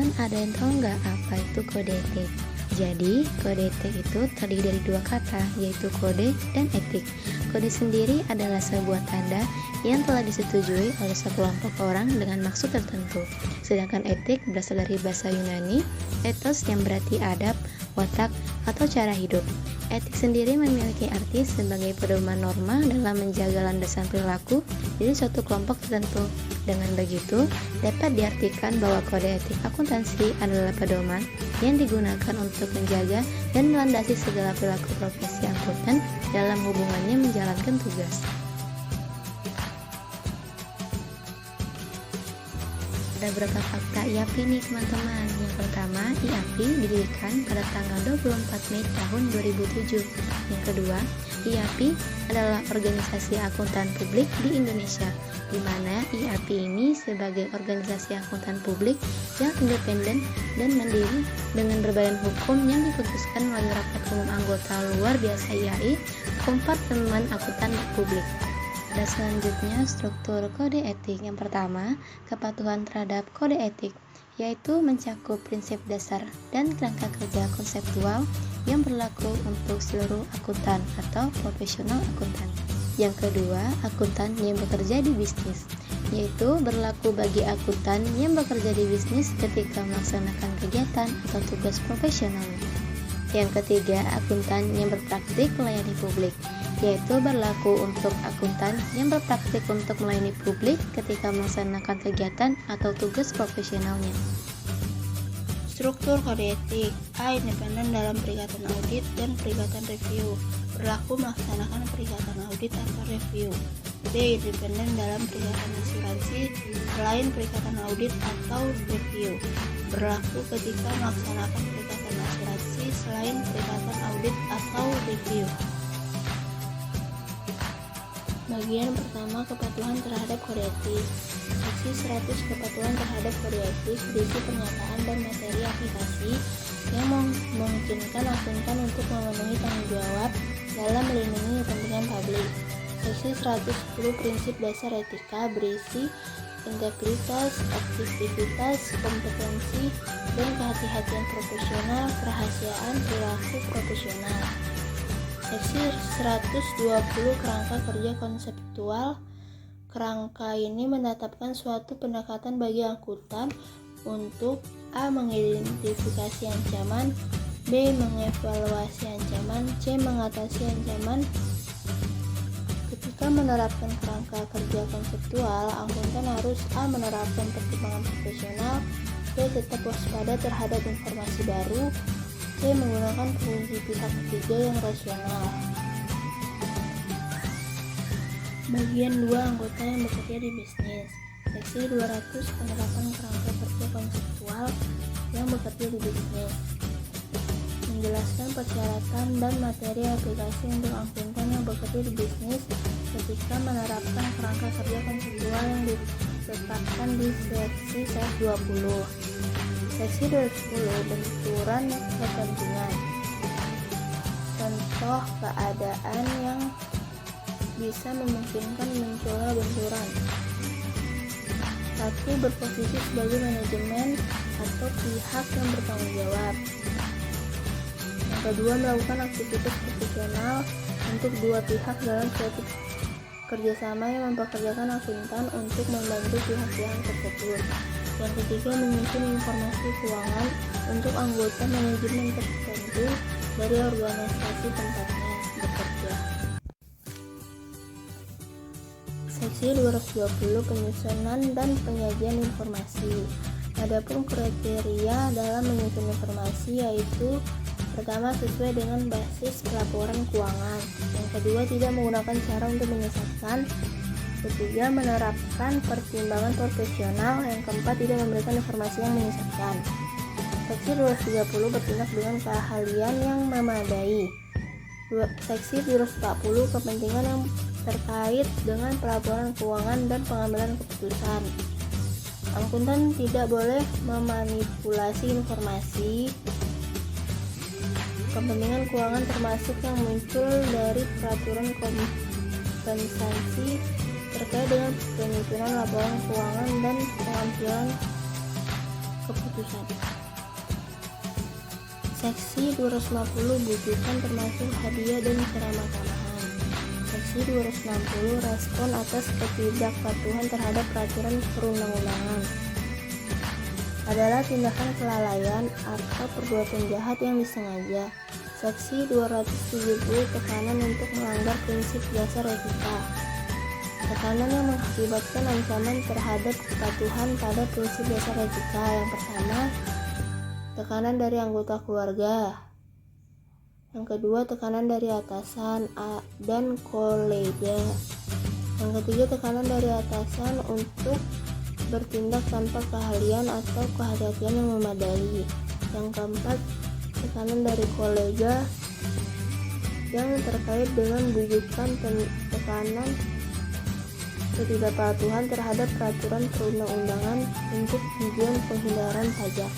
Teman-teman ada yang tahu nggak apa itu kode etik? Jadi, kode etik itu terdiri dari dua kata, yaitu kode dan etik. Kode sendiri adalah sebuah tanda yang telah disetujui oleh sekelompok orang dengan maksud tertentu. Sedangkan etik berasal dari bahasa Yunani, ethos yang berarti adab, watak, atau cara hidup. Etik sendiri memiliki arti sebagai pedoman norma dalam menjaga landasan perilaku dari suatu kelompok tertentu. Dengan begitu, dapat diartikan bahwa kode etik akuntansi adalah pedoman yang digunakan untuk menjaga dan melandasi segala perilaku profesi akuntan dalam hubungannya menjalankan tugas. Ada beberapa fakta IAPI nih teman-teman. Yang pertama, IAPI didirikan pada tanggal 24 Mei tahun 2007. Yang kedua, IAPI adalah organisasi akuntan publik di Indonesia, di mana IAPI ini sebagai organisasi akuntan publik yang independen dan mandiri dengan berbadan hukum yang diputuskan melalui rapat umum anggota luar biasa IAI, Kompartemen Akuntan Publik. Ada selanjutnya struktur kode etik. Yang pertama, kepatuhan terhadap kode etik, yaitu mencakup prinsip dasar dan kerangka kerja konseptual yang berlaku untuk seluruh akuntan atau profesional akuntan. Yang kedua, akuntan yang bekerja di bisnis, yaitu berlaku bagi akuntan yang bekerja di bisnis ketika melaksanakan kegiatan atau tugas profesional. Yang ketiga, akuntan yang berpraktik melayani publik, yaitu berlaku untuk akuntan yang berpraktik untuk melayani publik ketika melaksanakan kegiatan atau tugas profesionalnya. Struktur kode etik. A. Independen dalam perikatan audit dan perikatan review, berlaku melaksanakan perikatan audit atau review. B. Independen dalam perikatan asuransi selain perikatan audit atau review, berlaku ketika melaksanakan perikatan asuransi selain perikatan audit atau review. Bagian pertama, kepatuhan terhadap kode etik. Seksi 100 kepatuhan terhadap kode etik berisi pernyataan dan materi aplikasi yang memungkinkan akuntan untuk memenuhi tanggung jawab dalam melindungi kepentingan publik. Seksi 110 prinsip dasar etika berisi integritas, objektivitas, kompetensi, dan kehati-hatian profesional, kerahasiaan perilaku profesional. Seksi 120 kerangka kerja konseptual. Kerangka ini menetapkan suatu pendekatan bagi akuntan untuk A. mengidentifikasi ancaman, B. mengevaluasi ancaman, C. mengatasi ancaman. Ketika menerapkan kerangka kerja konseptual, akuntan harus A. menerapkan pertimbangan profesional, B. tetap waspada terhadap informasi baru, C. menggunakan fungsi pihak ketiga yang rasional. Bagian 2, anggota yang bekerja di bisnis. Seksi 200 penerapan kerangka kerja konseptual yang bekerja di bisnis, menjelaskan persyaratan dan materi aplikasi untuk akuntan yang bekerja di bisnis ketika menerapkan kerangka kerja konseptual yang ditetapkan di seksi 120. Seksi 210 benturan kepentingan. Contoh keadaan yang bisa memungkinkan munculnya benturan. 1. Berposisi sebagai manajemen atau pihak yang bertanggung jawab. Yang kedua, melakukan aktivitas profesional untuk dua pihak dalam suatu kerjasama yang mempekerjakan akuntan untuk membantu pihak-pihak tersebut. Yang ketiga, menyusun informasi keuangan untuk anggota manajemen tertentu dari organisasi tempatnya bekerja. Seksi 220 penyusunan dan penyajian informasi. Adapun kriteria dalam menyusun informasi yaitu: pertama, sesuai dengan basis pelaporan keuangan. Yang kedua, tidak menggunakan cara untuk menyesatkan. Ketiga, menerapkan pertimbangan profesional. Yang keempat, tidak memberikan informasi yang menyesatkan. Seksi 230 bertindak dengan keahlian yang memadai. Seksi 240 kepentingan yang terkait dengan pelaporan keuangan dan pengambilan keputusan. Akuntan tidak boleh memanipulasi informasi kepentingan keuangan termasuk yang muncul dari peraturan kompensasi terkait dengan penyusunan laporan keuangan dan pengambilan keputusan. Seksi 250 bujukan termasuk hadiah dan ceramah tambahan. Seksi 260 respon atas ketidakpatuhan terhadap peraturan perundang-undangan adalah tindakan kelalaian atau perbuatan jahat yang disengaja. Seksi 270 tekanan untuk melanggar prinsip dasar etika. Tekanan yang mengakibatkan ancaman terhadap kepatuhan pada prinsip dasar etika. Yang pertama, tekanan dari anggota keluarga. Yang kedua, tekanan dari atasan dan kolega. Yang ketiga, tekanan dari atasan untuk bertindak tanpa keahlian atau kehati-hatian yang memadai. Yang keempat, tekanan dari kolega yang terkait dengan bujukan tekanan ketidakpatuhan terhadap peraturan perundang-undangan untuk tujuan penghindaran pajak.